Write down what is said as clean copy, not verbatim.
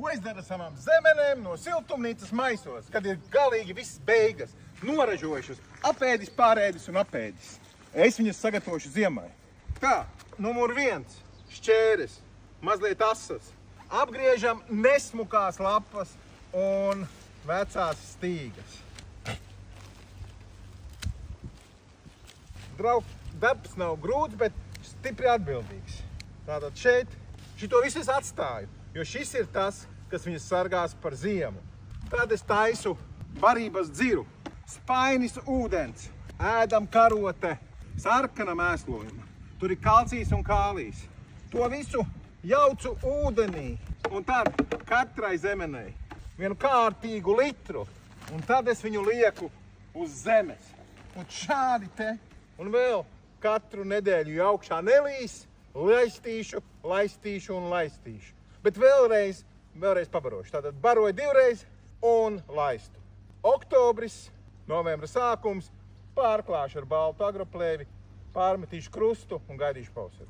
Ko es daru ar savām zemenēm no siltumnīcas maisos, kad ir galīgi viss beigas, noražojušas, apēdis, pārēdis un apēdis. Es viņas sagatavošu ziemai. Tā, numur 1. Šķēres, mazliet asas. Apgriežam nesmukās lapas un vecās stīgas. Darbs nav grūts, bet stipri atbildīgs. Tātad šeit šito visu es atstāju, jo šis ir tas, kas viņas sargās par ziemu. Tad es taisu barības dziru, spainis ūdens, ēdam karote, sarkana mēslojuma. Tur ir kalcijs un kālijs. To visu jaucu ūdenī un tad katrai zemenei vienu kārtīgu litru. Un tad es viņu lieku uz zemes. Un šādi te. Un vēl katru nedēļu jau augšā nelīs, laistīšu un laistīšu. Bet vēlreiz pabarošu. Tātad baroju 2 reizes un laistu. Oktobris, novembra sākums, pārklāšu ar baltu agroplēvi, pārmetīšu krustu un gaidīšu pavasari.